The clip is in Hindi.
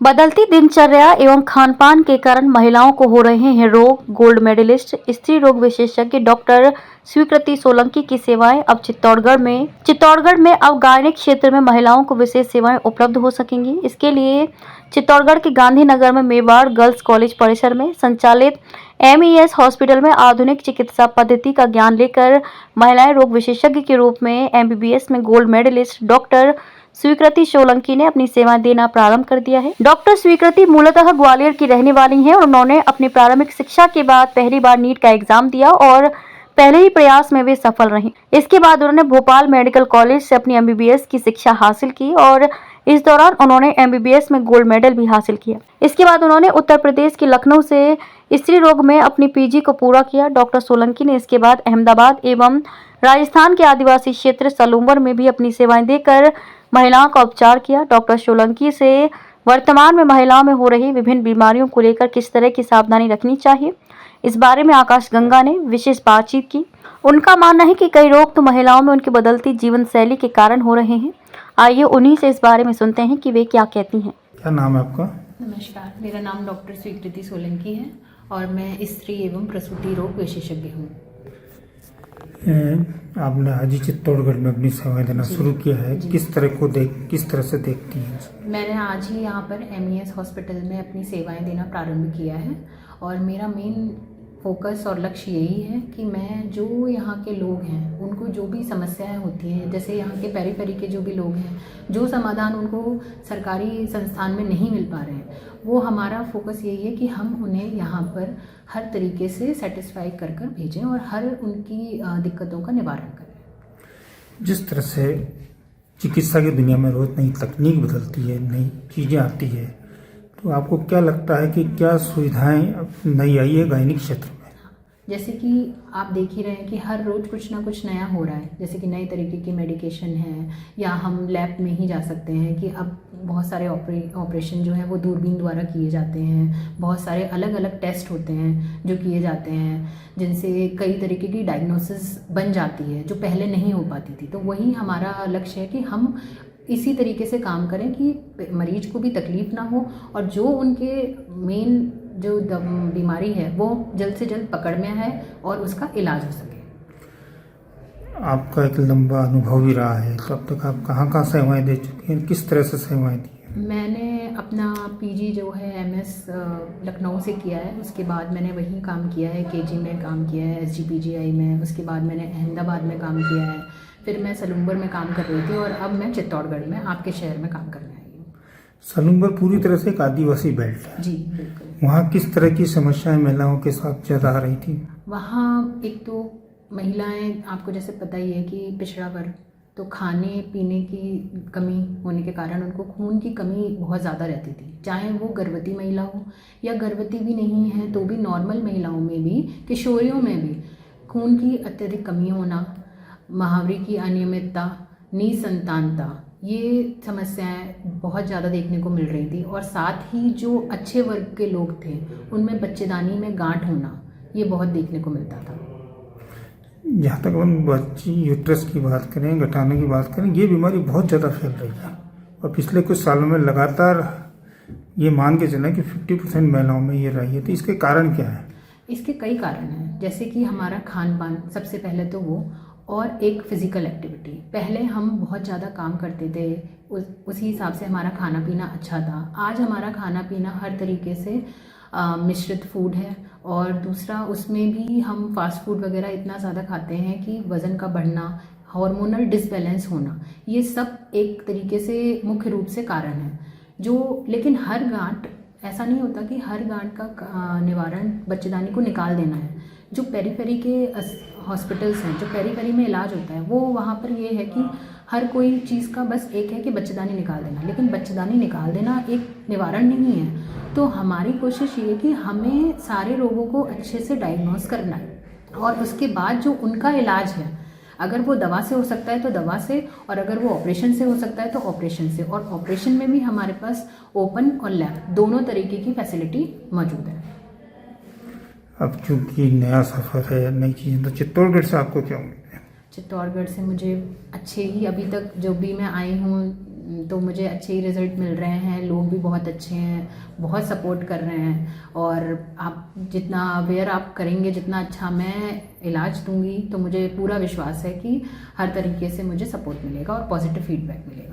बदलती दिनचर्या एवं खान-पान के कारण महिलाओं को हो रहे हैं रोग। गोल्ड मेडलिस्ट स्त्री रोग विशेषज्ञ डॉक्टर स्वीकृति सोलंकी की सेवाएं अब चित्तौड़गढ़ में अब गायनिक क्षेत्र में महिलाओं को विशेष सेवाएं उपलब्ध हो सकेंगी। इसके लिए चित्तौड़गढ़ के गांधीनगर में मेवाड़ गर्ल्स कॉलेज परिसर में संचालित MES हॉस्पिटल में आधुनिक चिकित्सा पद्धति का ज्ञान लेकर महिलाएं रोग विशेषज्ञ के रूप में MBBS में गोल्ड मेडलिस्ट डॉक्टर स्वीकृति सोलंकी ने अपनी सेवाएं देना प्रारंभ कर दिया है। डॉक्टर स्वीकृति मूलतः ग्वालियर की रहने वाली हैं और उन्होंने अपनी प्रारंभिक शिक्षा के बाद पहली बार नीट का एग्जाम दिया और पहले ही प्रयास में वे सफल रहीं। इसके बाद उन्होंने भोपाल मेडिकल कॉलेज से अपनी MBBS की शिक्षा हासिल की और इस दौरान उन्होंने MBBS में गोल्ड मेडल भी हासिल किया। इसके बाद उन्होंने उत्तर प्रदेश के लखनऊ से स्त्री रोग में अपनी PG को पूरा किया। डॉक्टर सोलंकी ने इसके बाद अहमदाबाद एवं राजस्थान के आदिवासी क्षेत्र सलूम्बर में भी अपनी सेवाएं देकर महिलाओं का उपचार किया। डॉक्टर सोलंकी से वर्तमान में महिलाओं में हो रही विभिन्न बीमारियों को लेकर किस तरह की सावधानी रखनी चाहिए, इस बारे में आकाश गंगा ने विशेष बातचीत की। उनका मानना है कि कई रोग तो महिलाओं में उनकी बदलती जीवन शैली के कारण हो रहे हैं। आइए उन्हीं से इस बारे में सुनते हैं कि वे क्या कहती हैं। क्या नाम है आपका? नमस्कार, मेरा नाम डॉक्टर स्वीकृति सोलंकी है और मैं स्त्री एवं प्रसूति रोग विशेषज्ञ हूँ। आपने आज ही चित्तौड़गढ़ में अपनी सेवाएं देना शुरू किया है, किस तरह से देखती हैं? मैंने आज ही यहाँ पर MES हॉस्पिटल में अपनी सेवाएं देना प्रारंभ किया है और मेरा मेन फोकस और लक्ष्य यही है कि मैं जो यहाँ के लोग हैं उनको जो भी समस्याएं होती हैं, जैसे यहाँ के पेरी के जो भी लोग हैं, जो समाधान उनको सरकारी संस्थान में नहीं मिल पा रहे हैं, वो हमारा फोकस यही है कि हम उन्हें यहाँ पर हर तरीके से सेटिस्फाई कर भेजें और हर उनकी दिक्कतों का निवारण करें। जिस तरह से चिकित्सा की दुनिया में रोज नई तकनीक बदलती है, नई चीज़ें आती है, तो आपको क्या लगता है कि क्या सुविधाएं नई आई है गायनिक क्षेत्र में? जैसे कि आप देख ही रहे हैं कि हर रोज़ कुछ ना कुछ नया हो रहा है, जैसे कि नए तरीके की मेडिकेशन है या हम लैब में ही जा सकते हैं कि अब बहुत सारे ऑपरेशन जो हैं वो दूरबीन द्वारा किए जाते हैं। बहुत सारे अलग अलग टेस्ट होते हैं जो किए जाते हैं, जिनसे कई तरीके की डायग्नोसिस बन जाती है जो पहले नहीं हो पाती थी। तो वही हमारा लक्ष्य है कि हम इसी तरीके से काम करें कि मरीज को भी तकलीफ़ ना हो और जो उनके मेन जो बीमारी है वो जल्द से जल्द पकड़ में आए और उसका इलाज हो सके। आपका एक लंबा अनुभव भी रहा है, तो अब तक आप कहाँ सेवाएं दे चुकी हैं, किस तरह से सेवाएं दी हैं? मैंने अपना PG जो है MS लखनऊ से किया है, उसके बाद मैंने वहीं काम किया है, KG में काम किया है, SGPGI में, उसके बाद मैंने अहमदाबाद में काम किया है, फिर मैं सलूम्बर में काम कर रही थी और अब मैं चित्तौड़गढ़ में आपके शहर में काम करने आई हूँ। सलूम्बर पूरी तरह से एक आदिवासी बेल्ट है। जी बिल्कुल। वहाँ किस तरह की समस्याएं महिलाओं के साथ ज़्यादा आ रही थी? वहाँ एक तो महिलाएं, आपको जैसे पता ही है कि पिछड़ा वर्ग, तो खाने पीने की कमी होने के कारण उनको खून की कमी बहुत ज़्यादा रहती थी। चाहे वो गर्भवती महिला हो या गर्भवती भी नहीं है तो भी नॉर्मल महिलाओं में भी, किशोरियों में भी खून की अत्यधिक कमी होना, महावरी की अनियमितता, निसंतानता, ये समस्याएं बहुत ज़्यादा देखने को मिल रही थी। और साथ ही जो अच्छे वर्ग के लोग थे उनमें बच्चेदानी में गांठ होना, ये बहुत देखने को मिलता था। जहाँ तक हम बच्ची यूट्रस की बात करें, घटाने की बात करें, ये बीमारी बहुत ज़्यादा फैल रही है और पिछले कुछ सालों में लगातार ये मान के चलें कि 50% महिलाओं में ये रही है। तो इसके कारण क्या है? इसके कई कारण हैं, जैसे कि हमारा खान पान सबसे पहले तो वो, और एक फ़िज़िकल एक्टिविटी। पहले हम बहुत ज़्यादा काम करते थे, उसी हिसाब से हमारा खाना पीना अच्छा था। आज हमारा खाना पीना हर तरीके से मिश्रित फूड है और दूसरा उसमें भी हम फास्ट फूड वगैरह इतना ज़्यादा खाते हैं कि वज़न का बढ़ना, हार्मोनल डिसबैलेंस होना, ये सब एक तरीके से मुख्य रूप से कारण है। जो लेकिन हर गांठ, ऐसा नहीं होता कि हर गांठ का निवारण बच्चेदानी को निकाल देना है। जो पेरी के हॉस्पिटल्स हैं, जो पेरी में इलाज होता है, वो वहाँ पर ये है कि हर कोई चीज़ का बस एक है कि बच्चेदानी निकाल देना, लेकिन बच्चेदानी निकाल देना एक निवारण नहीं है। तो हमारी कोशिश ये है कि हमें सारे रोगों को अच्छे से डायग्नोस करना है और उसके बाद जो उनका इलाज है, अगर वो दवा से हो सकता है तो दवा से, और अगर वो ऑपरेशन से हो सकता है तो ऑपरेशन से। और ऑपरेशन में भी हमारे पास ओपन और लैब दोनों तरीके की फैसिलिटी मौजूद है। अब चूँकि नया सफ़र है, नई चीज़ें, तो चित्तौड़गढ़ से आपको क्या उम्मीद है? चित्तौड़गढ़ से मुझे अच्छे ही, अभी तक जो भी मैं आई हूँ तो मुझे अच्छे ही रिज़ल्ट मिल रहे हैं, लोग भी बहुत अच्छे हैं, बहुत सपोर्ट कर रहे हैं। और आप जितना अवेयर आप करेंगे, जितना अच्छा मैं इलाज दूंगी, तो मुझे पूरा विश्वास है कि हर तरीके से मुझे सपोर्ट मिलेगा और पॉजिटिव फीडबैक मिलेगा।